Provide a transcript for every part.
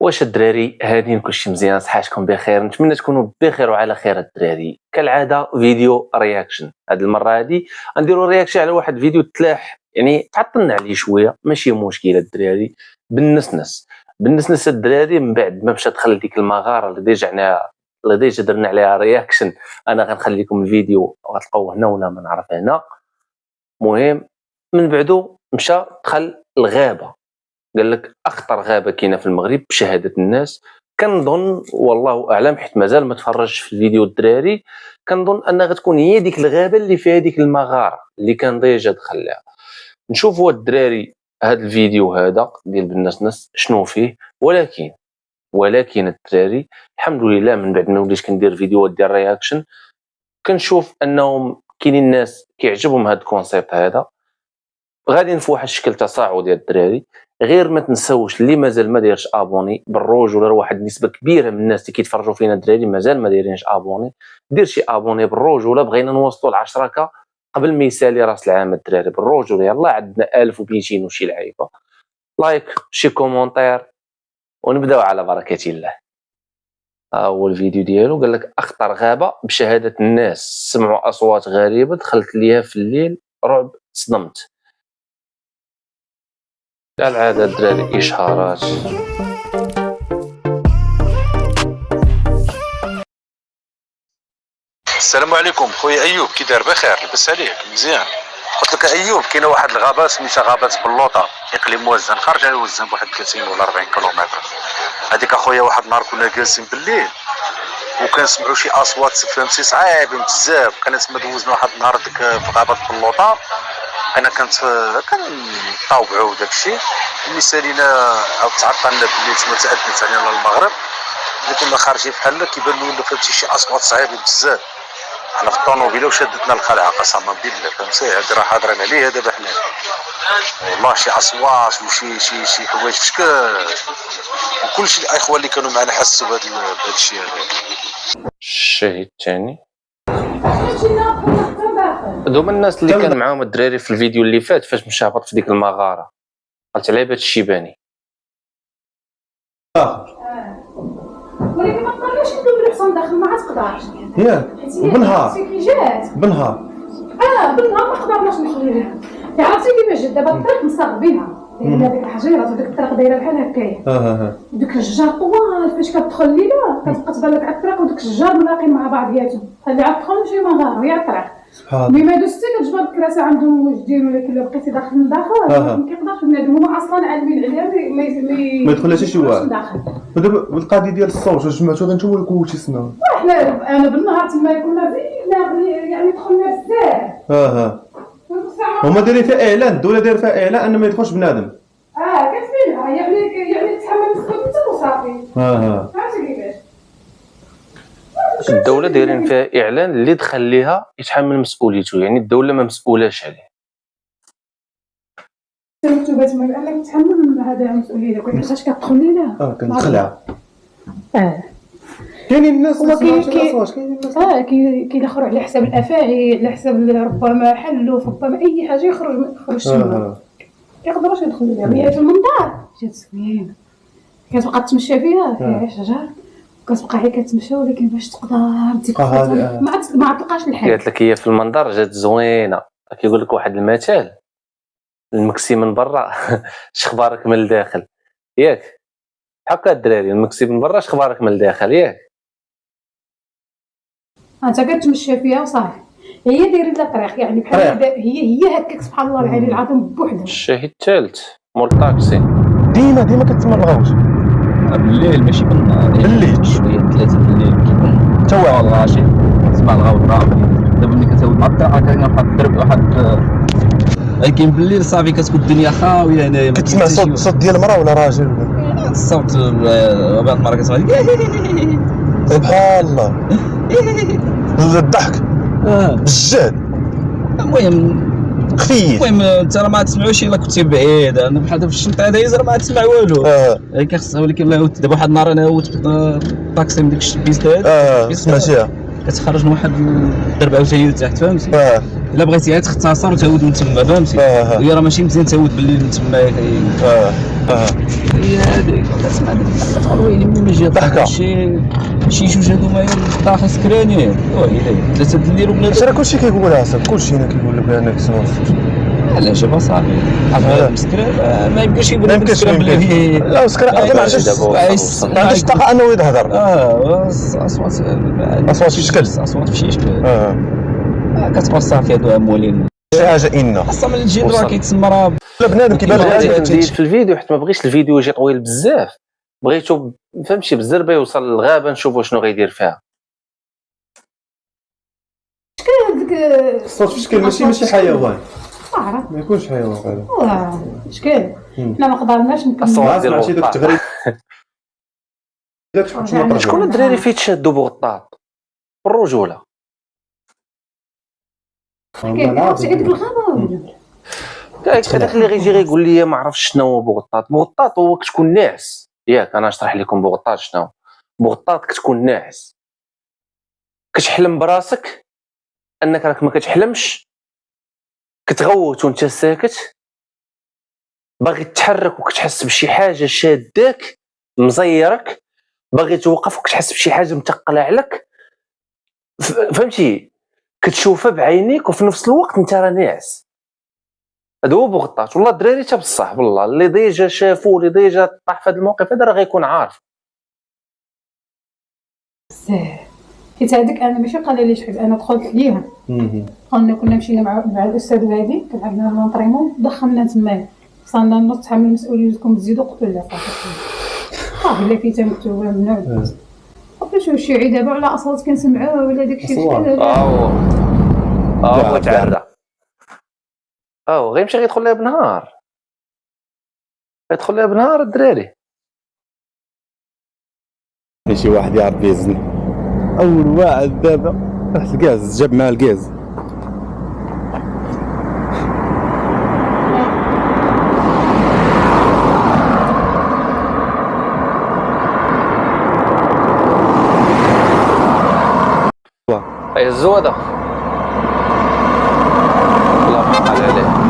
واش الدراري هادين كلشي مزيان؟ صحاتكم بخير؟ نتمنى تكونوا بخير وعلى خير. الدراري كالعاده فيديو رياكشن. هاد المره هادي غنديروا رياكشن على واحد فيديو تلاح، يعني تعطلنا عليه شويه، ماشي مشكله الدراري. بالنسنس الدراري من بعد ما مشى دخل ديك المغاره اللي ديجا درنا عليها رياكشن. انا غنخليكم الفيديو غتلقاوه هنا ولا ما نعرف هنا. مهم من بعدو مشى دخل الغابه، قال لك اخطر غابه كاينه في المغرب بشهاده الناس. كنظن والله اعلم حيت مازال ما تفرجش في الفيديو الدراري، كنظن انها غتكون هي ديك الغابه اللي فيها ديك المغاره اللي كان ديجا دخل لها. نشوفوا الدراري هذا الفيديو هذا ديال بالناس شنو فيه. ولكن الدراري الحمد لله من بعد ما وليت كندير فيديوهات ديال رياكشن كنشوف انهم كاينين الناس كيعجبهم هذا الكونسيبت هذا. غادي في واحد الشكل تصاعدي يا الدراري. غير ما تنساوش اللي مازال ما دايرش ابوني بالرجوله، واحد النسبه كبيره من الناس اللي كيتفرجوا فينا الدراري مازال ما دايرينش ابوني. دير شي ابوني بالرجوله، بغينا نوصلوا ل 10 قبل ما يسالي راس العام الدراري بالرجوله. يلاه عندنا 1200 وشي لعيبه. لايك، شي كومونتير، ونبداو على بركه الله. هو الفيديو ديالو قال لك اخطر غابه بشهاده الناس، سمعوا اصوات غريبه دخلت ليها في الليل، رعب، صدمت. كالعاده الدراري اشهارات. السلام عليكم خويا ايوب، كي داير؟ بخير، لاباس عليك؟ مزيان. قلت لك ايوب كاينه واحد الغابه سميتها غابه بلوطه، اقليم وزن، خارج على وزن بواحد 30 ولا 40 كيلومتر. هذيك اخويا واحد النهار كنا جالسين بالليل وكنسمعوا شي اصوات فهمتي صعيبين بزاف. كنسمع دوزنا واحد النهار ديك في غابه بلوطه، انا كنطاوبعوا وداكشي ملي سالينا او تعطلنا بالليل تما تاذنت علينا المغرب. ملي كنا خارجين بحال هكا كيبان لنا فهمتي شي اصوات صعيبين بزاف. حنا في الطونوبيله وشدتنا الخلعه قسما بالله فهمتي. هادي راه حاضرين عليها دابا حنا والله، شي اصوات وشي حوايج في شكل وكلشي. الاخوان اللي كانوا معنا حسوا بهذا الشيء هذا. الشاهد الثاني دوما الناس اللي كان معاهم الدراري في الفيديو اللي فات فاش مشى هبط في ديك المغاره، قالت عليه بهذا الشيباني. ولكن ما تقدرش ندوي الحصان داخل، ما تقدرش ياك بالنهار بالنهار بالنهار ما قدرناش نخليوها. عرفتي كيفاش جات دابا الطريق مصغبينها، لان هذيك الحجيره وديك الطريق دايره بحال هكايا. وديك الشجار طوال فاش كتدخل الليله كتبقى تبان لك على الطريق وديك الشجار ملاقين مع بعضياتهم. اللي عاد دخل شي مغاره وهي الطريق. ملي ما دوزتي كتجبر الكراسه عنده وجدين، ولكن الا بقيتي داخل من داخل ما كيقدرش بنادم. هما اصلا عالمين عليها ما يدخلهاش شي واحد. ودابا القضيه ديال الصوت واش جمعتو انتم ولا كلشي سمعوا؟ انا بالنهار تما كنا زينا يعني دخلنا بزاف. هما دايرين فيها اعلان، الدوله دايره فيها اعلان ان ما يدخلش بنادم. كتبينها يعني تحمل مسؤوليته وصافي. فهمتي كيفاش؟ الدوله دايرين فيها اعلان اللي دخل ليها يتحمل مسؤوليته، يعني الدوله ما مسؤولاش عليه. مكتوبات من انك تحمل هذا المسؤوليه. كون علاش كتدخل لينا كنخلع. كاينين الناس كيدخلوا على حساب الافاعي، على حساب ربما حلوا، ربما اي حاجه يخرج تما. كيقدروش يدخلوا لها. هي في المنظار جات زوينه، كتبقى تمشى فيها شجر كتبقى هي كتمشى، ولكن باش تقدر ديك ما تلقاش الحل. قالت لك هي في المنظر جات زوينه. كيقول لك واحد المثال، المكسي من برا شخبارك من الداخل، ياك؟ هكا الدراري، المكسي من برا شخبارك من الداخل، ياك؟ انت كتمشى فيها وصافي. هي دايره لها طريق، يعني بحال هي هكاك سبحان الله العلي العظيم بوحدها. الشاهد الثالث مول الطاكسي. ديما كتسمع الغوت بالليل ماشي بالنهار. بالليل شويه 3 بالليل كيكون تا واحد الغاشي تسمع الغوت رافع. دابا ملي كتهود مع الطريق كاين واحد الدرب ولكن بالليل صافي كتكون الدنيا خاويه. هنايا كتسمع صوت ديال المراه ولا راجل ولا الصوت. بعض المرات كتسمع سبحان الله الضحك بجد. المهم خفيف. انت راه ما تسمعوش الا كنتي بعيد. انا بحال دابا في الشنطه هذا راه ما تسمع والو. ولكن خصها. ولكن دابا واحد النهار انا هوت الطاكسي من ديك البيست هذا سمعتيها كتخرج من واحد الدرب عاوتاني لتحت فهمتي. الا بغيتي تختصر وتهود من تما فهمتي. هي راه ماشي مزيان تهود بالليل من تما. هي هذيك كتسمع كتقول ويلي من جهه ضحكة. شي جوج هذوما طاح سكرانين ويلي ثلاثه ديروا بنادم. راه كلشي كيقولها اصاحبي، كلشي هنا كيقول لك بانك سنوس. لا شوف اصاحبي مسكران ما يمكنش يقول لك مسكران بلي لا مسكران اصلا ما عندوش الطاقه انه يظهر. اصوات في شكل. اصوات في شكل. كتبقى صافي هادو اموالين شي حاجه انه اصلا من الجد راه كيتسمى راه لا بنادم كيبان غادي له نزيد في الفيديو حيت ما بغيتش الفيديو يجي طويل بزاف، بغيتو فهمتي بالزربه يوصل للغابه نشوفوا شنو غيدير فيها. شكون هذيك الصوت في شكل ماشي حيوان، عرفت ما يكونش حيوان فعلا. شكون حنا ما قدرناش نكملوا الصوت ديال ماشي داك الغطاط. التغريد داك شكون شكون الدراري فيه تشادوا بغطاط بالرجوله؟ عرفتي هذيك الغابه ولا هذاك اللي غيجي غيقول لي ما عرفتش شنو هو بغطاط. بغطاط هو كتكون ناعس، ياك انا نشرح لكم بغطاط شنو. بغطاط كتكون ناعس، كتحلم براسك انك راك ما كتحلمش، كتغوت وانت ساكت، باغي تتحرك وكتحس بشي حاجه شاداك مزيرك، باغي توقف وكتحس بشي حاجه متقله عليك، فهمتي؟ كتشوفها بعينيك وفي نفس الوقت انت راه ناعس. هذا هو بغطاط. والله الدراري تا بصح والله اللي ديجا شافو اللي ديجا طاح في هذا الموقف هذا راه غيكون عارف. بزاف حيت هذيك انا ماشي قال لي حيت انا دخلت ليها قلنا كنا مشينا مع الاستاذ غادي كنلعبنا لونطريمون دخلنا تما وصلنا النص تحمل مسؤوليتكم تزيدوا قلت لا صافي لا كي تمكتوا من نوع باش شي عيد دابا على اصوات كنسمعوها ولا داكشي شحال هو تعرى غيمشي غيدخل لها بنهار، غيدخل لها بنهار الدراري. شي واحد يعرف يزن اول واحد دابا تحت الكاز جاب معاه الكاز. اي الزوده الله يحفظ عليه.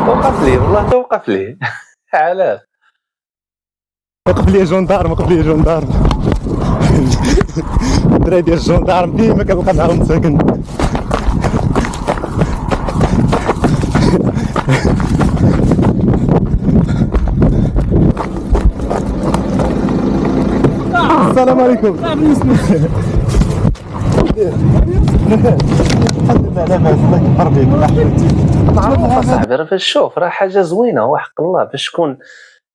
وقف لي والله توقف لي علاش وقف لي جوندارم، وقف لي جوندارم. الدراري ديال الجوندارم ديما كنلقى معاهم ساكن. السلام عليكم. الحمد لله لاباس الله يكبر بيك الله يحفظك. صاحبي راه شوف راه حاجه زوينه وحق الله باش تكون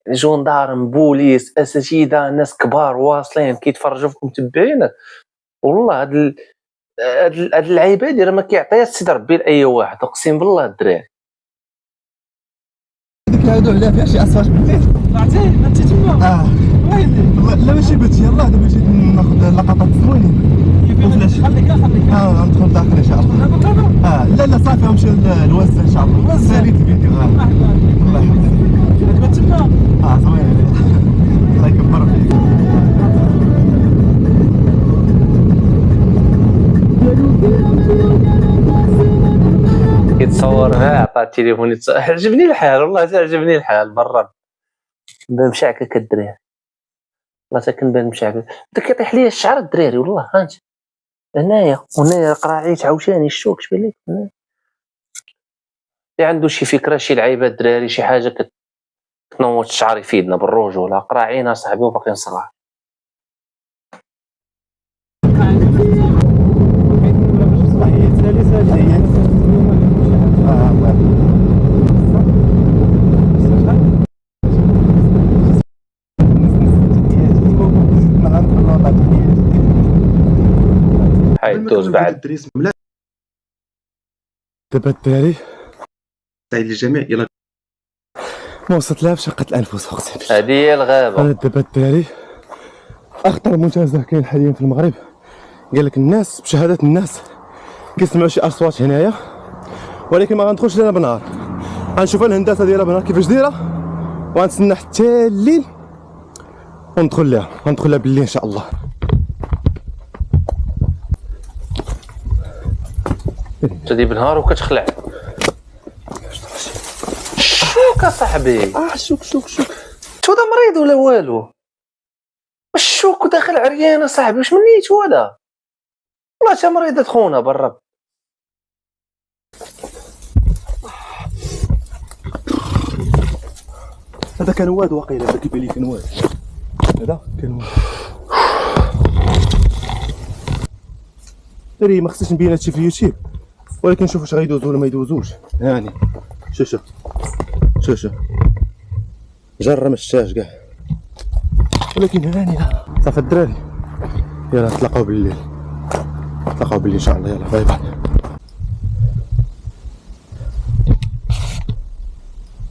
جندارم بوليس اساتذه ناس كبار واصلين كيتفرجوا فيك متبعينك. والله هاد اللعيبه هادي راه ما كيعطيهاش سيدي ربي لاي واحد، اقسم بالله الدراري. ديك الهضره عليها فيها شي اصوات بالليل عرفتي انت تما لا ماشي بنت يلاه دابا جيت ناخذ لقطات زوينين خليك ندخل داخل ان شاء الله. لا صافي غنمشي للوزه ان شاء الله. ساليت الفيديو الله يحفظك تما زوين الله يكبر فيك. كيتصور معاه عطاه التليفون عجبني الحال والله عجبني الحال برا بان مشعكك الدراري والله ساكن بان مشعكك بدا كيطيح ليا الشعر الدراري والله هانت هنايا وهنايا قراعيت عاوتاني الشوك شبان لك هنايا. اللي عنده شي فكره شي لعيبه الدراري شي حاجه كتنوض الشعر يفيدنا بالرجوله قراعينا صاحبي وباقيين صغار. حيدوز بعد دابا الدراري سعيد للجميع يلا ما وصلت شقة الانفس اقسم بالله. هذه هي الغابه. دابا الدراري اخطر منتزه كاين حاليا في المغرب، قال لك الناس بشهاده الناس كيسمعوا شي اصوات هنايا، ولكن ما غندخلش لنا بنهار، غنشوف الهندسه ديالها بنهار كيفاش دايره، وغنتسنى حتى الليل وندخل لها، غندخل لها بالليل ان شاء الله. تدي بالنهار وكتخلع شوك اصاحبي. شوك شو هذا مريض ولا والو؟ واش شوك وداخل عريان اصاحبي؟ واش من نيتو هذا؟ والله تا مريضة خونا بالرب. هذا كان واد واقيلا، هذا كيبان لي كان واد، هذا كان واد. دري ما خصنيش نبين هادشي في اليوتيوب، ولكن شوف واش غيدوزو ولا ما يدوزوش. هاني شوف جرة ما شتاش كاع، ولكن هاني صافي الدراري، يلا نتلاقاو بالليل ان شاء الله. يلا باي باي.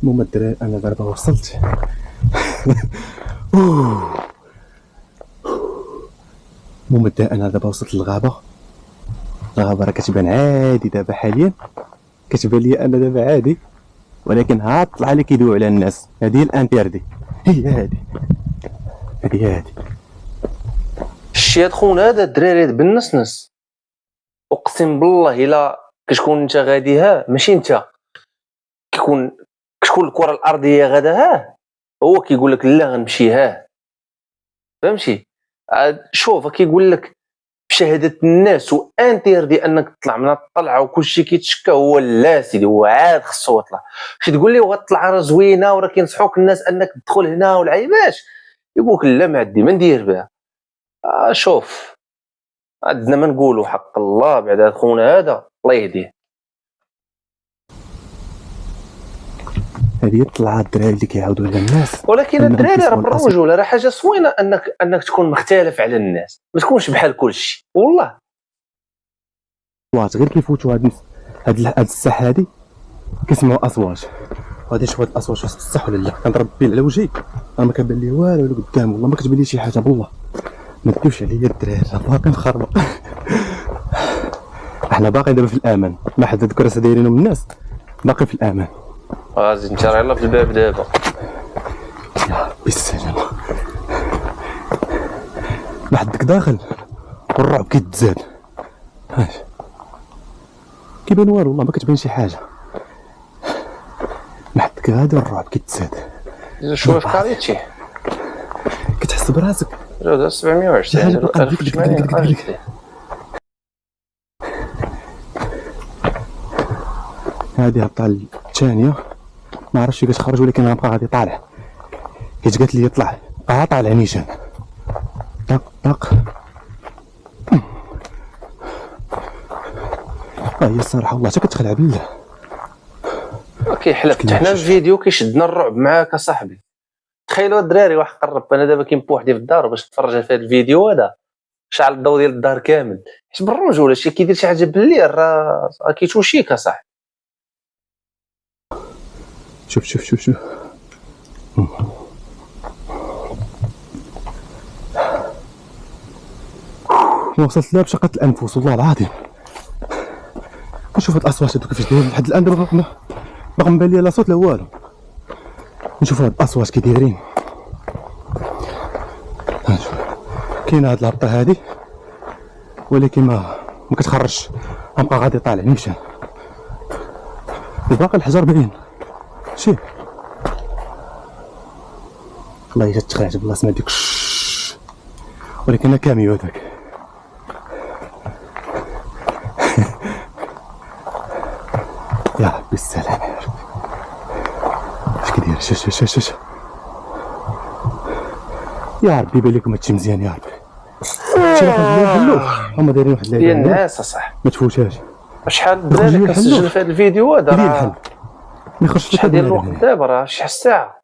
المهم الدراري انا دابا وصلت. المهم انا دابا وصلت للغابه. الغابه راه كتبان عادي دابا حاليا، كتبان لي انا دابا عادي، ولكن ها طلع لي كيدويو على الناس. هذه الانتردي، هي هذه شتي هاد خونا هذا الدراري هاد بالنسنس، اقسم بالله الا كتكون انت غادي ماشي انت، كتكون الكره الارضيه غدا هو كيقول لك لا غنمشي فهمتي. شوف كيقول لك بشهاده الناس وانتردي انك تطلع من الطلعه وكلشي كيتشكى، هو لا سيدي هو عاد خصو يطلع. شي تقول لي غطلع راه زوينه وراه كينصحوك الناس انك تدخل هنا والعيبات، يقول لك لا ما عندي ما ندير بها. شوف عندنا ما نقولوا حق الله بعد خونا هذا الله يهديه. هذه طلعت الدراري اللي كيعاودوا على الناس. ولكن الدراري راه بالرجوله راه حاجه زوينه انك تكون مختلف على الناس، ما تكونش بحال كلشي والله. غير كيفوتوا هاد الساحه هادي كيسمعوا اصوات، وهادي شويه الاصوات واش بصح ولا لا؟ كنضرب بين على وجهي انا ما كنبان لي والو قدام، والله ما كتبان لي شي حاجه بالله. ما تدوش عليا الدراري راه باقي مخربق. احنا باقي دابا في الامان، ما حد هاد الكراسه دايرينهم الناس، باقي في الامان. غازي انت راه يلاه في الباب دابا. يا بالسلامه. ما حدك داخل والرعب كيتزاد. كيبان والو والله ما كتبان شي حاجه. ما حدك غادي والرعب كيتزاد. شويه في كاريتي كتحس براسك جوده 720 هادي هبطه الثانيه، ما عرفتش كيفاش خرج، ولكن انا بقى غادي طالع. حيت قالت لي طلع بقى طالع نيشان طق. هي الصراحه والله حتى كتخلع بالله. كيحلف فتحنا الفيديو كيشدنا الرعب معاك اصاحبي. تخيلوا الدراري واحد قرب، انا دابا كاين بوحدي في الدار باش نتفرج في هذا الفيديو هذا، شعل الضوء ديال الدار كامل، حيت بالرجوله شي كيدير شي حاجه بالليل راه كيتوشيك اصاحبي. شوف وصلت لها بشقة الانفس والله العظيم. نشوف هاد الاصوات هادو كيفاش دايرين لحد الان. دابا باقي مبان لي لا صوت لا والو. نشوف هاد الاصوات كي دايرين. كاينه هاد الهبطه هادي ولكن ما كتخرجش، غنبقى غادي طالع نيشان. باقي الحجر باين شي. والله الا تخلعت بالله سمع ديك ولكن انا كاميو هذاك. يا ربي السلام يا ربي. اش كيدير؟ شوف يا ربي يبان لكم هادشي مزيان يا ربي. هما دايرين واحد ديال الناس اصاحبي ما تفوتهاش. شحال الدراري كنسجل في هذا الفيديو هذا ما يخرجش شحال ديال الوقت دابا، راه شي الساعه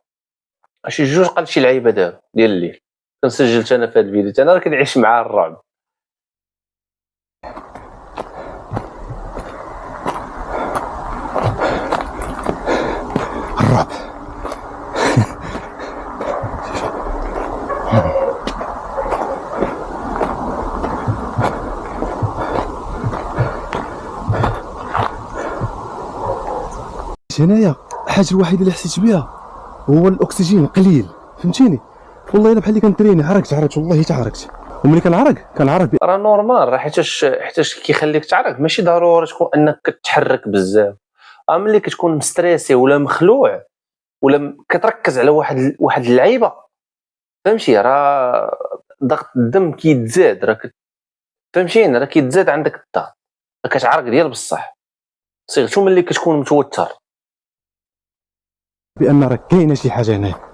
شي جوج قال شي لعيبه دابا ديال الليل كنسجلت انا في هذا الفيديو. انا راه كنعيش مع الرعب. هنايا الحاجه الوحيده اللي حسيت بها هو الاكسجين قليل، فهمتيني؟ والله الا بحال اللي كنتريني عرقت والله حتى عرقت. وملي كنعرق راه نورمال، راه حيتاش كيخليك تعرق. ماشي ضروري تكون انك كتحرك بزاف، ملي كتكون مستريسي ولا مخلوع ولا كتركز على واحد اللعيبه فهمتي راه ضغط الدم كيتزاد فهمتيني راه كيتزاد عندك الضغط كتعرق ديال بصح صيغتو ملي كتكون متوتر بان راه كاينه شي حاجه هنا.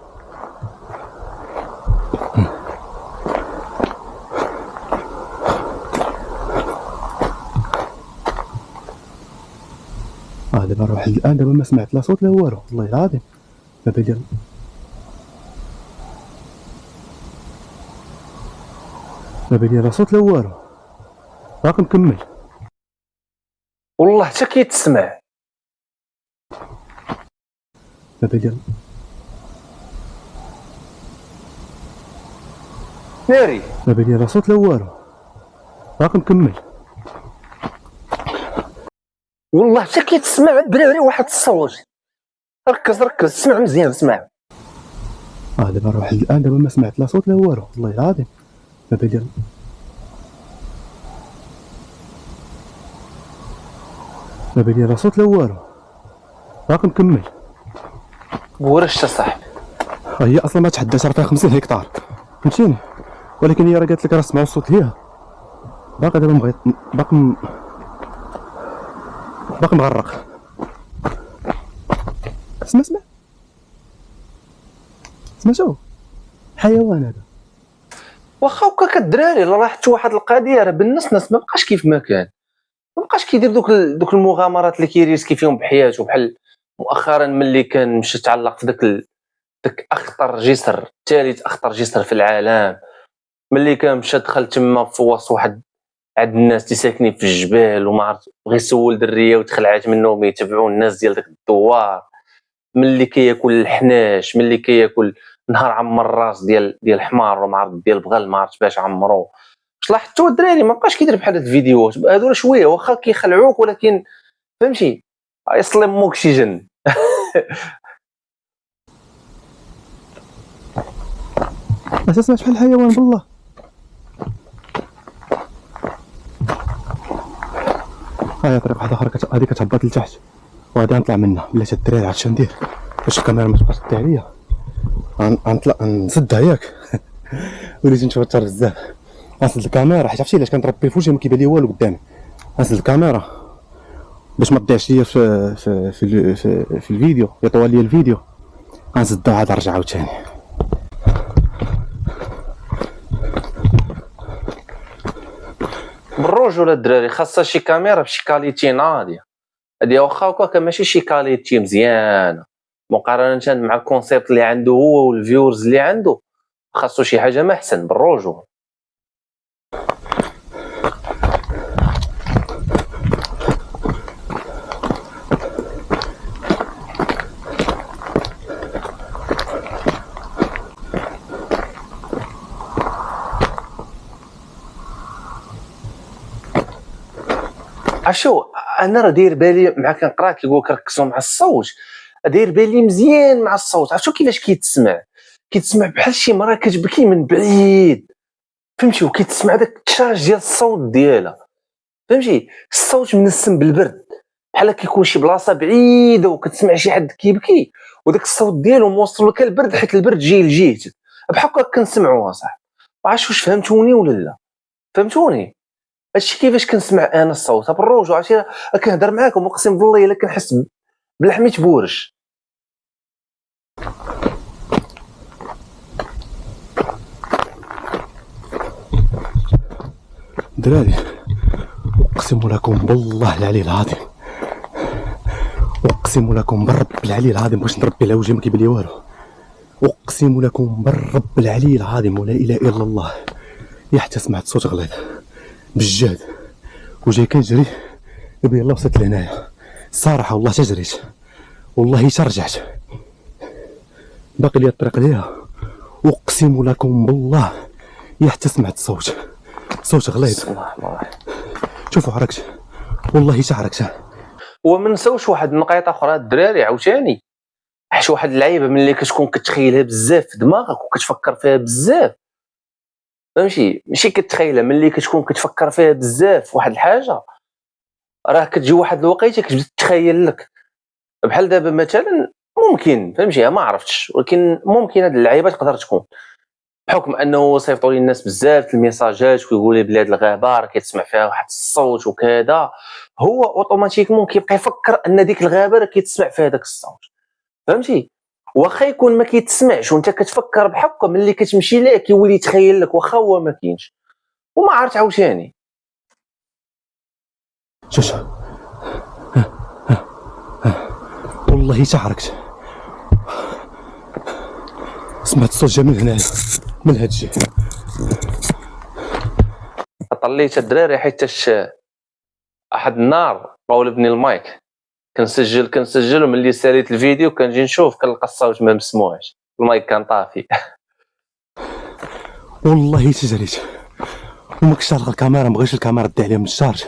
دابا نروح الان، دابا ما سمعت لا صوت لا والو والله العظيم. دابا ديال لا صوت لا والو، باقي مكمل والله حتى كيتسمع دابا ناري لا صوت لا والو، باقي مكمل والله حتى كيتسمع براري واحد الصوت. ركز اسمع مزيان اسمع. دابا نروح الان، دابا ما سمعت لا صوت لا والو والله العظيم. دابا لا صوت لا والو، باقي مكمل. بورش صاحبي هي اصلا ما تحداش، راه فيها 50 هكتار فهمتيني، ولكن هي راه قالت لك راه سمعوا الصوت ليها. باقي دابا باقي مغرق. اسمع شو حيوان هذا. واخا هكاك الدراري راه حتى واحد القضيه راه بالناس ما بقاش كيف ما كان، ما بقاش كيدير دوك المغامرات اللي كيريسكي فيهم بحياته بحال مؤخرا ملي كان مشى تعلق في داك اخطر جسر، ثالث اخطر جسر في العالم، ملي كان مشى دخل تما في وسط واحد عند الناس اللي ساكنين في الجبال وما عرفت بغى يسول دريه وتخلعات منهم يتبعوا الناس ديال داك الدوار، ملي كياكل الحناش، ملي كياكل نهار عمر الراس ديال الحمار وما عرفت ديال بغل ما عرفتش باش عمرو. واش لاحظتوا الدراري ما بقاش كيدير بحال هاد الفيديوهات هادو شويه واخا كيخلعوك ولكن فهمتي يسلم اوكسجين. ما تسمعش بحال الحيوان بالله. طريق واحده اخرى هذه كتهبط لتحت وغادي نطلع منها. بلاتي الدراري عرفت شندير باش الكاميرا ما تبقاش تدي عليا، غنطلع نسدها ياك. وليت نتوتر بزاف. غنسد الكاميرا حيت عرفتي علاش كنضرب في وجهي ما كيبان لي والو قدامي. غنسد الكاميرا باش ما تضيعش ليا في الفيديو، يطول لي الفيديو. غنسدها عاد نرجع عاوتاني. بالرجوله الدراري خاصها شي كاميرا بشي كاليتي ناضيه، هادي واخا هكاك ماشي شي كاليتي مزيانه مقارنه مع الكونسيبت اللي عنده هو والفيورز اللي عنده، خاصو شي حاجه ما احسن بالرجوله. عشو انا راه داير بالي مع كنقرا كيقول لك ركزوا مع الصوت، داير بالي مزيان مع الصوت. عرفتوا كيفاش كيتسمع بحال شي مرا كتبكي من بعيد فهمتي، وكيتسمع داك التشاج ديال الصوت ديالها فهمتي، الصوت منسم بالبرد بحال كيكون شي بلاصه بعيده وكتسمع شي حد كيبكي وداك الصوت ديالو موصل لك البرد حيت البرد جاي لجهتك بحال هكا كنسمعوها صح. عرفتوا واش فهمتوني ولا لا؟ فهمتوني هادشي كيفاش كنسمع انا الصوت بالرجوع. عرفتي كنهضر معاكم اقسم بالله الا كنحس بلحمي بورش. دراري اقسم لكم بالله العلي العظيم، اقسم لكم بالرب العلي العظيم باش نربي على وجهي ما كيبان لي والو. اقسم لكم بالرب العلي العظيم ولا اله الا الله، يا حتى سمعت صوت غليظ بالجهد وجاي كنجري دابا يلاه وصلت لهنايا. الصراحه والله حتى جريت، والله حتى رجعت، باقي لي الطريق ليها. اقسم لكم بالله يا حتى سمعت صوت غليظ. شوفوا حركت والله حتى حركت. وما نساوش واحد النقيطه اخرى الدراري عاوتاني، حيت واحد اللعيبه ملي كتكون كتخيلها بزاف في دماغك وكتفكر فيها بزاف فهمتي، ماشي كتخيلها، ملي كتكون كتفكر فيها بزاف واحد الحاجه راه كتجي واحد الوقيته كتبدا تخيل لك. بحال دابا مثلا ممكن فهمتي ما عرفتش، ولكن ممكن هاد اللعيبه تقدر تكون بحكم انه صيفطوا لي الناس بزاف الميساجات ويقول لي بلاد الغابه راه كيتسمع فيها واحد الصوت وكذا، هو اوتوماتيكمون كيبقى يفكر ان ديك الغابه راه كيتسمع فيها داك الصوت فهمتي. واخا يكون ما كيتسمعش وانت كتفكر بحقه ملي كتمشي ليه كيولي يتخيل لك واخا هو ما كاينش وما عرفت عاوتاني. شوش والله تعركت، سمعت الصوت جا من هنايا من هاد الجهه. طليت الدراري حيتاش احد النهار طولبني المايك كنسجل وملي ساليت الفيديو كنجي نشوف كنلقى الصوت ما مسموعش، المايك كان طافي. والله تجريت وما كنتش عارف الكاميرا، مبغيتش الكاميرا دي عليها من الشارج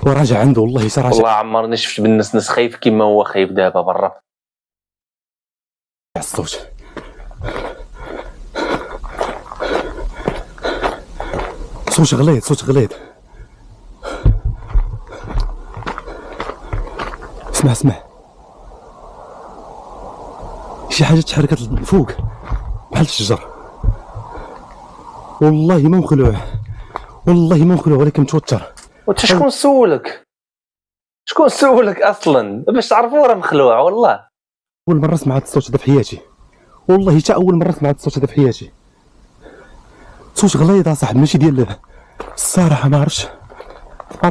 وراجع عنده. والله صراحه والله عمرني شفت بالنسنس خايف كيما هو خايف دابا برا. الصوت صوت غليظ اسمع شي حاجه تحركت فوق بحال الشجر. والله ما مخلوع ولكن متوتر. وانت شكون سولك اصلا باش تعرفوا راه مخلوع؟ والله اول مره سمعت الصوت هذا في حياتي، والله حتى اول مره سمعت الصوت هذا في حياتي. صوت غليظ اصاحبي ماشي ديال الصراحه ما عرفتش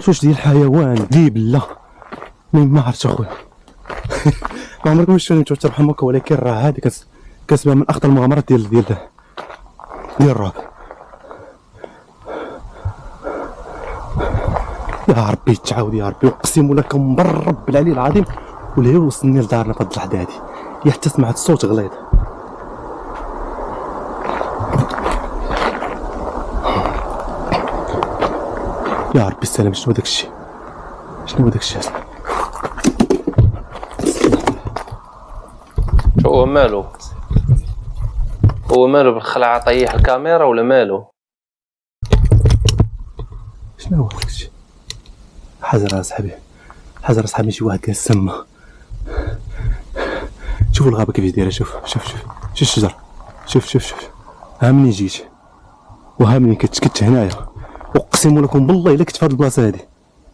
واش ديال الحيوان ديب لا ما عرفتش اخويا. ما عمركم شفتوني متوتر بحال هكا، ولكن راه هذه كتسمى من اخطر المغامرات ديال الرعب. يا ربي تعاود يا ربي، اقسم لكم بالرب العلي العظيم ولا يوصلني لدارنا في هاد اللحظه هادي يا حتى سمعت الصوت غليظ. يا ربي السلام. شنو داك الشيء هو مالو بالخلعه طيح الكاميرا ولا مالو؟ شنو هو داك الشيء؟ حجر اصاحبي شي واحد كيسمى. شوفوا الغابه كيفاش دايره، شوف الشجر، شوف ها منين جيت وها منين كنت هنايا. اقسم لكم بالله الا كنت في هاد البلاصه هادي،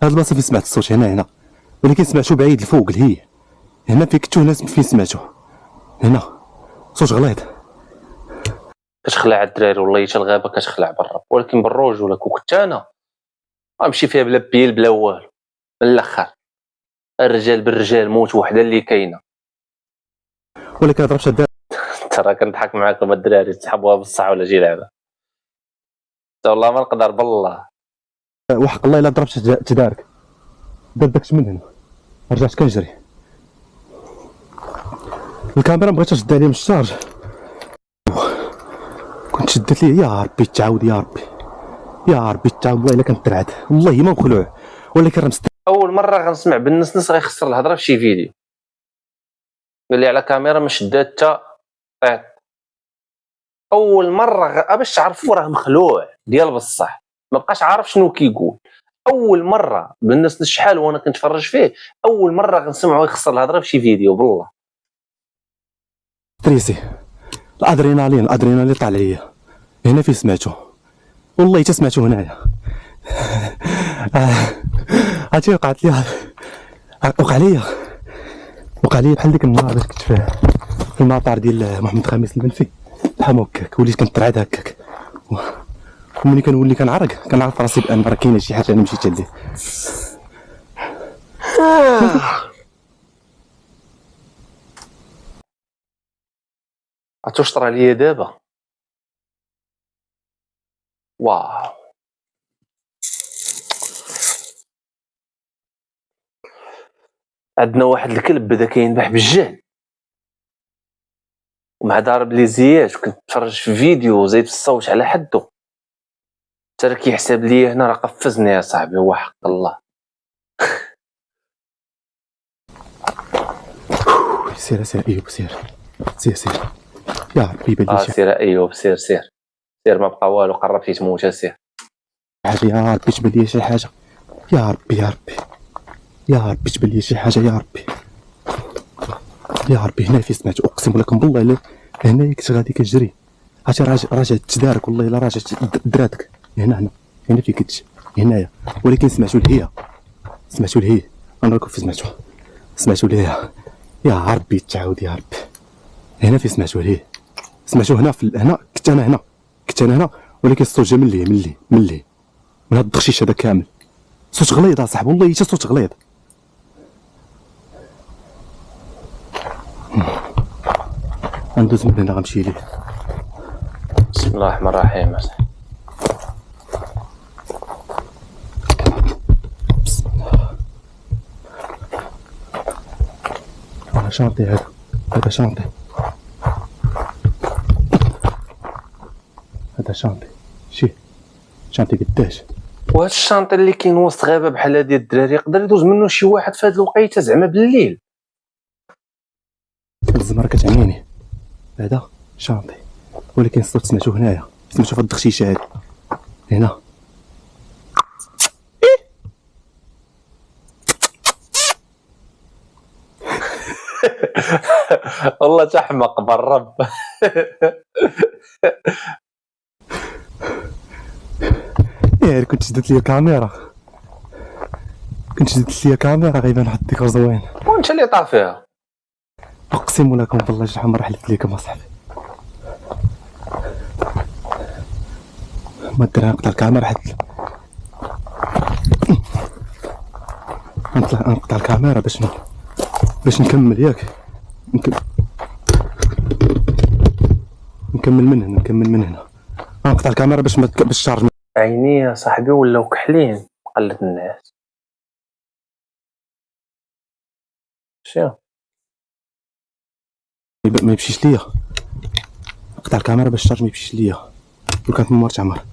هاد البلاصه فين سمعت الصوت هنا ولكن سمعتو بعيد الفوق الهي هنا فين كنتو، هنا فين سمعتو هنا صوت غليظ. كتخلع الدراري والله حتى الغابه كتخلع برا، ولكن بالرجوله كنت انا غنمشي فيها بلا بيل بلا والو من الاخر. الرجال بالرجال موت وحده اللي كاينه. ولكن ضرب شاد ترى كنضحك معاكم الدراري تسحبوها بصح ولا جي لعبه والله ما نقدر بالله. وحق الله الا ضربت تدارك داكش من هنا رجعت كنجري. الكاميرا مبغيتش نشد عليها من الشارج، كنت شدت ليه. يا ربي تعاود والله الا كنت ترعد والله ما مخلوع، ولكن راه اول مره غنسمع بالنسنس غيخسر الهضره في شي فيديو. قال لي على كاميرا ما شدات حتى طيط. اول مره باش تعرفوا راه مخلوع ديال بصح ما بقاش عارف شنو كيقول. اول مره بالنسنس شحال وانا كنتفرج فيه، اول مره غنسمعوا يخسر الهضره في شي فيديو بالله. تريسي الادرينالين طالع ليا هنا فين سمعتو، والله حتى سمعتو هنايا. عرفتي وقعت لي وقع لي بحال ديك النهار اللي كنت فيه في المطار ديال محمد خامس المنفي بحال هكاك، وليت كنترعد هكاك وملي كنولي كنعرف راسي بان راه كاينه شي حاجه انا مشيت ليه. عرفتوا واش طرا ليا دابا؟ واو عندنا واحد الكلب بدا كينبح بالجهل ومع ضارب لي زياج، وكنت نتفرج في فيديو زايد الصوت على حدو حتى كيحسب لي هنا راه قفزني يا صاحبي. هو حق الله. سير ايوب سير يا ربي بلي شي سير ايوب سير ما بقى والو، قربتي تموت. سير حاجه يا ربي تبان لي شي حاجه. يا ربي يا ربي تبان لي شي حاجه، يا ربي يا ربي. هنا في سمعت، اقسم لكم بالله الا هنا كنت غادي كنجري، عرفتي راجع تدارك والله الا راجع دراتك. هنا في كنت هنايا، ولكن سمعتوا الهي انا راكم في سمعتوا الهي. يا ربي تعاود يا ربي. هنا في سمعتوا هنا هنا كنت انا هنا ولكن الصوت جا من هاد الدخشيش هذا كامل. صوت غليظ اصاحبي، والله حتى صوت غليظ. غندوز من هنا غنمشي ليه. بسم الله الرحمن الرحيم. بسم الله. شانطي هذا شانطي، شانطي قداش. وهاد الشانطي اللي كاين وسط غابه بحال هادي الدراري يقدر يدوز منه شي واحد في هاد الوقيته زعما بالليل؟ الزمره كتعميني. هذا شانطي ولكن الصوت سمعتو هنايا، سمعتو في هاد الدخشيشه هادي هنا. والله تحمق بالرب. كنت شدت لي كاميرا غيبان واحد الديكور زوين. وانت اللي طافيها؟ اقسم لكم بالله شحال من مره حلفت لكم اصاحبي ما دير. نقطع الكاميرا حتى نقطع الكاميرا باش نكمل ياك نكمل من هنا. نقطع الكاميرا باش الشارج. عيني يا صاحبي ولاو كحلين قلت الناس. شو ما يمشيش ليا. نقطع الكاميرا باش الشارج ما يمشيش ليا. وكانت من مرت عمر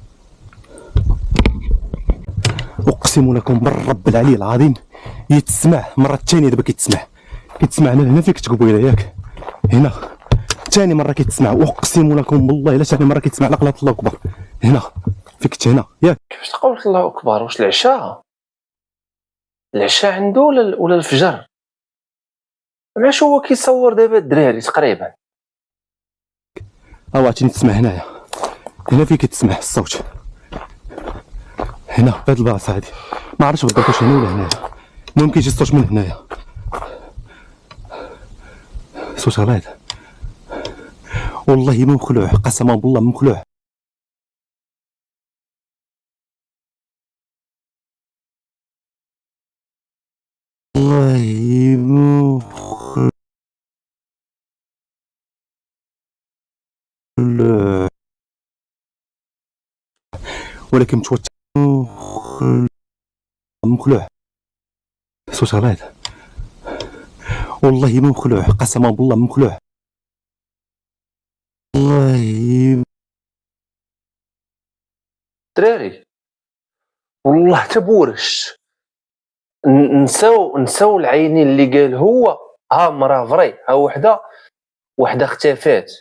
اقسم لكم بالرب العلي العظيم يتسمع مره الثانيه. دابا كيتسمع هنا فيك تقبيله ياك هنا ثاني مره كيتسمع. اقسم لكم بالله الا ثاني مره كيتسمع. لا الله اكبر هنا فيك هنا ياك. كيفاش تقول الله اكبر؟ واش العشاء عنده ولا الفجر؟ معاش هو كيصور دابا الدراري تقريبا. عرفتي تسمع هنا فيك تسمع الصوت هنا في هاد البلاصه هادي. ما عرفتش بالضبط واش هنا ولا هنايا. المهم كيجي الصوت من هنايا، صوت غليظ والله. ما مخلوع قسما بالله مخلوع. والله مخلوع ولكن متوتر. مخلوع صوت غليظ والله ما مخلوع قسما بالله مخلوع. والله دراري والله تبورش نساو العينين اللي قال هو. ها مراه فري، ها وحده اختفات.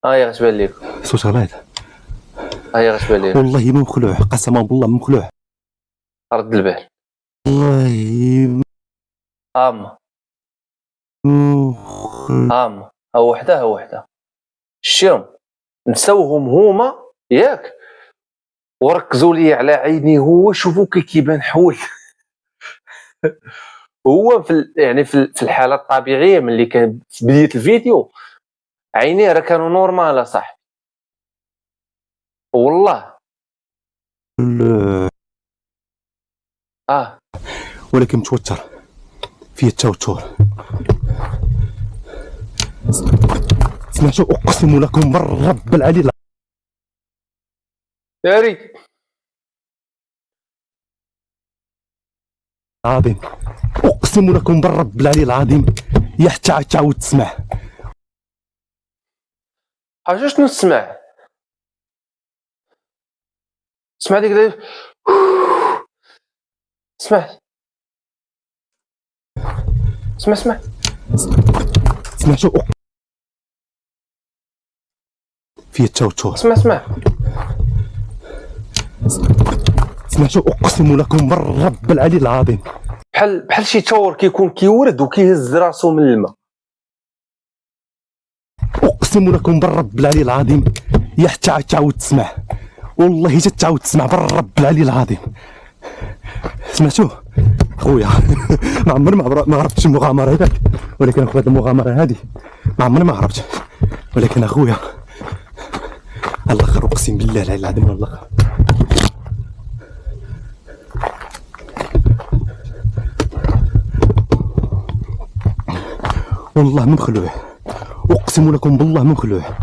هاي غتبان لك صوت غليظ. هاي غتبان لك والله ما مخلوع قسما بالله مخلوع. رد البال. والله هاما ها وحده الشيم نساوهم هما ياك. وركزوا لي على عيني هو. شوفوا كيبان حول. هو في الحاله الطبيعيه ملي كان في بدايه الفيديو عينيه راه كانوا نورمال صاحبي والله. ولكن متوتر فيه التوتر. سمعتوا اقسم لكم بالرب العلي داري العظيم. اقسم لكم بالرب العلي العظيم يا حتى تعاود تسمع. حاجه شنو تسمع؟ اسمع ديك اسمع سمعتوا فيه التوتر. اسمع سمعتوا اقسم لكم بالرب العلي العظيم بحال شي تور كيكون كيورد وكيهز راسو من الماء. اقسم لكم بالرب العلي العظيم يا حتى تعاود تسمع، والله حتى تعاود تسمع بالرب العلي العظيم. سمعتوا خويا؟ ما عمري ما عرفت شي مغامره هذاك، ولكن اخويا هذه المغامره هذه ما عمري ما عرفت، ولكن اخويا على الاخر اقسم بالله العلي العظيم على الاخر. والله من خلوع، اقسم لكم بالله من خلوع.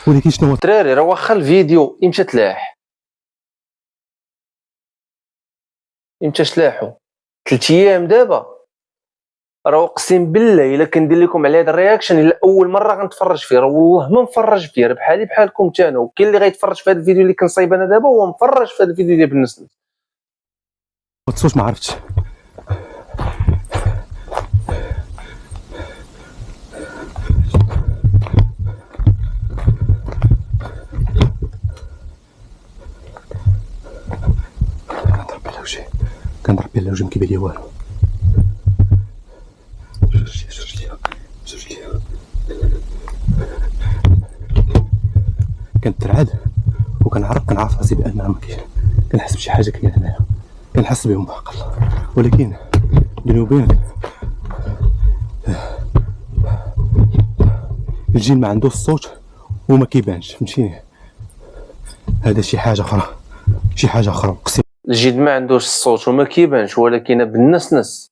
ولكن شنو الدراري راه واخا الفيديو امتى تلاح، امتى تلاحو 3 ايام دابا، راه اقسم بالله الا كندير لكم على هذا الرياكشن الا اول مره غنتفرج فيه، راه والله ما مفرج فيه، راه بحالي بحالكم حتى انا، وكاين اللي غيتفرج في هذا الفيديو اللي كنصايب انا دابا هو مفرج في هذا الفيديو ديال بالنسبه تصوت ما عرفتش. كنضرب بها الوجه ما كيبان لي والو. جوج ليا كنترعد كنعرف راسي بان ما كاين، كنحس بشي حاجه كاينه هنايا، كنحس بهم بحق الله، ولكن بيني وبينك الجين ما عنده الصوت وما كيبانش، فهمتيني؟ هذا شي حاجه اخرى اقسم. الجن ما عندوش الصوت وما كيبانش، ولكن بالنسنس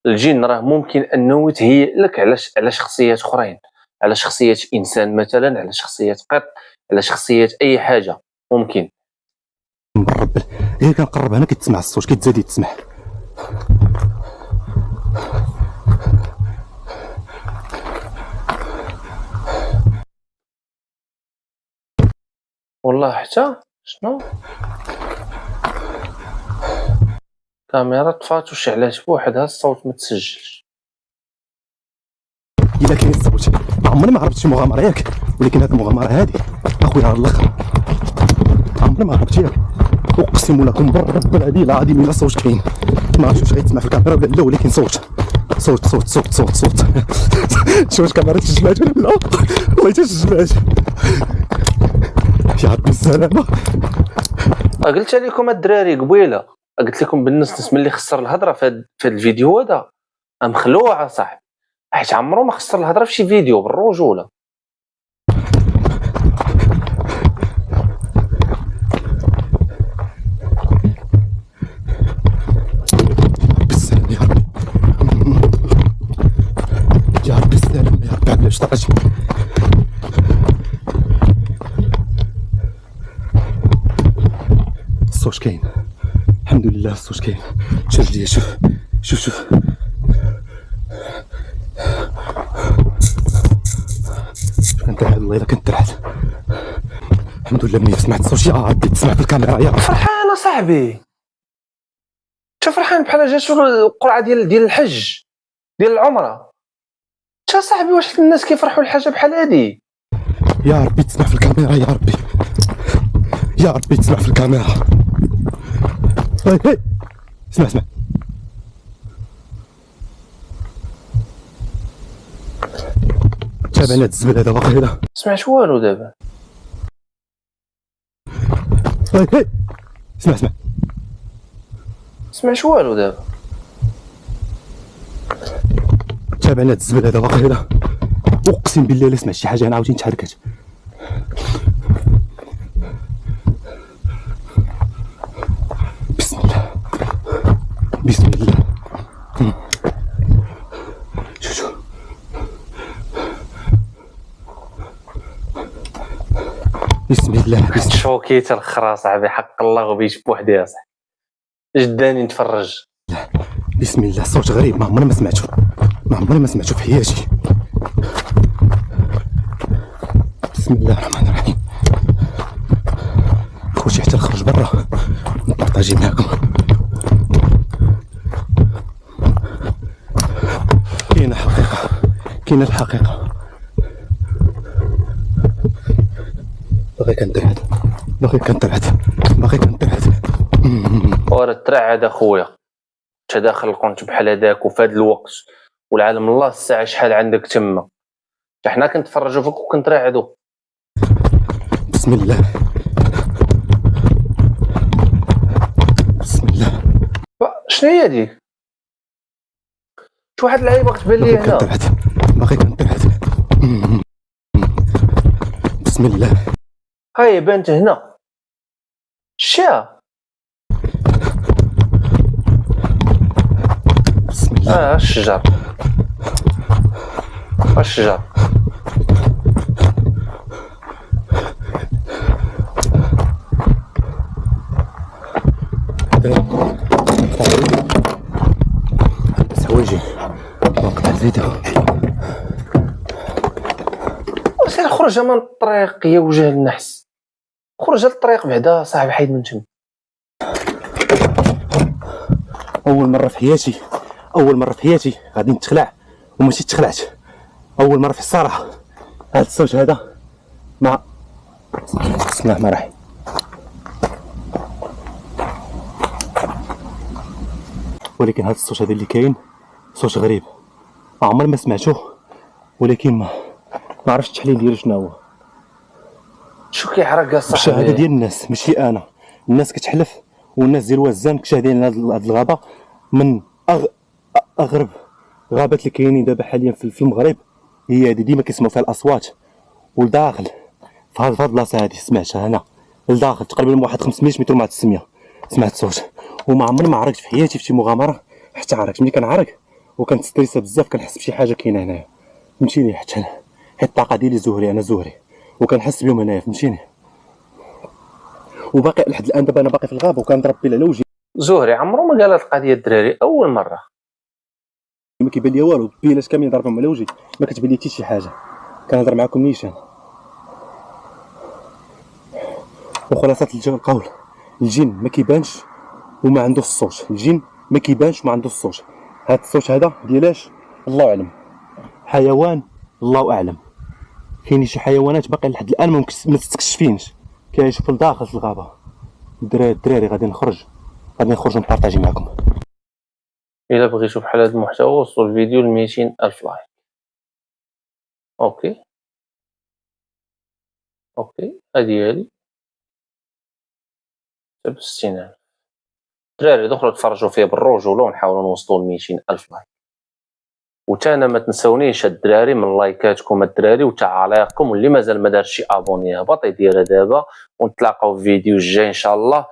الجن راه ممكن انه يتهيئ لك على شخصيات اخرين، على شخصيات انسان مثلا، على شخصيات قط، على شخصيات اي حاجه ممكن. بالرب غير كنقرب هنا كتسمع الصوت كتزادي تسمع. والله حتى شنو كاميرا طفات وشعلات بوحدها، الصوت ما تسجلش. الا كاين الصوت ما عمري ما عرفت شي مغامره ياك، ولكن هذه المغامره هذه اخويا على الاخر عمري ما عرفت ياك. اقسم لكم بالرب العلي العظيم الا صوت كاين، ما عرفتش واش غيتسمع في الكاميرا ولا لا، ولكن صوت شوف الكاميرا تسجلات ولا لا؟ والله تسجلات يا ربي السلامه. قلت لكم الدراري قبيله، قلت لكم بالنسبه ملي خسر الهضره في هذا الفيديو هذا مخلوع صاحبي، حيت عمرو ما خسر الهضره في شي فيديو بالرجوله. بالسلام يا ربي، يا ربي السلام يا ربي. علاش طاش الصوت كاين الحمد لله، الصوت كاين. شوف ليا شوف كنترعد والله الا كنترعد. الحمد لله ملي سمعت الصوت يا ربي تسمع في الكاميرا يا ربي. فرحان صاحبي، انت فرحان بحال جاتو القرعه ديال الحج ديال العمره. انت صاحبي واش الناس كيفرحوا لحاجه بحال هادي؟ يا ربي تسمع في الكاميرا يا ربي، يا ربي تسمع في الكاميرا. هاي اسمع تابعنا هاد الزبل هذا باقي هنا. سمعت والو دابا. هاي اسمع سمعت والو دابا. تابعنا هاد الزبل هذا باقي هنا. اقسم بالله الا سمعت شي حاجه انا عاوتاني تحركت. بسم الله شوف بسم الله شوكيت الاخرى صاحبي، حق الله وبيش بوحدي صاحبي، جداني نتفرج. بسم الله صوت غريب ما عمري ما سمعته في حياتي. بسم الله الرحمن الرحيم. خوتي حتى نخرج برا نبارطاجي معاكم. كاينه الحقيقه باغي كنترعد وراه ترعد اخويا، انت داخل الكونت بحال هذاك وفي هذا الوقت والعالم الله الساعه شحال عندك تما، حنا كنتفرجوا فيك وكنترعدوا. بسم الله بسم الله. شنو هي هذه؟ شي واحد اللعيبه غتبان لي هنا. باقي كنتبعت. بسم الله. هاي بانت هنا شا. بسم الله. الشجر الشجر. بس حوايجي نقطع الفيديو. سير خرج من الطريق يا وجه النحس، خرج للطريق بعدا صاحبي، حيد من تما. اول مره في حياتي، اول مره في حياتي غادي نتخلع وماشي تخلعت. اول مره في الصراحه هذا الصوت هذا مع بسم الله الرحمن الرحيم. ولكن هذا الصوت هذا اللي كاين صوت غريب، عمري ما سمعته، ولكن ما عرفتش التحليل ديالو شنو هو. شو كيحرق يا صاحبي؟ الشهاده ديال الناس ماشي انا، الناس كتحلف والناس ديال وزان كشاهدين هاد الغابه من اغرب غابات اللي كاينين دابا حاليا في المغرب. هي هذه ديما كيسمعوا فيها الاصوات، ولداخل في هاد البلاصه هذه سمعتها انا لداخل تقريبا واحد 500 متر مع 900 سمعت صوت. وما عمري ما عرقت في حياتي في شي مغامره حتى عرقت. ملي كنعرق وكنستريسا بزاف كنحس بشي حاجه كاينه هنايا، فهمتيني؟ حتى الطاقه ديالي زهري، انا زهري وكنحس بهم هنايا، فهمتيني؟ وباقي لحد الان دابا انا باقي في الغابه وكنضرب بيل على وجهي. زهري عمرو ما قال هاد القضيه الدراري، اول مره. ما كيبان لي والو، بيلات كاملين ضربهم على وجهي، ما كتبان لي حتى شي حاجه. كنهضر معكم نيشان. وخلاصه القول، الجن ما كيبانش وما عنده الصوت، الجن ما كيبانش وما عنده الصوت. هذا الصوت هذا ديالاش الله اعلم، حيوان الله اعلم. كاين شي حيوانات باقي لحد الان ما تستكشفينش، كيعيشوا في الداخل في الغابه. الدراري غادي نخرج نبارطاجي معكم. الا بغيتو بحال هذا المحتوى وصلوا الفيديو ل 200,000 لايك. اوكي هادي ب 60,000. الدراري دخلوا تفرجوا فيه بالرجوله ونحاولوا نوصلوا ل 200,000 لايك. وتانا ما تنسونيش الدراري من لايكاتكم الدراري وتعليقكم، واللي مازال ما دارش شي ابوني هبط يديرها دابا، ونتلاقاو في فيديو الجاي ان شاء الله.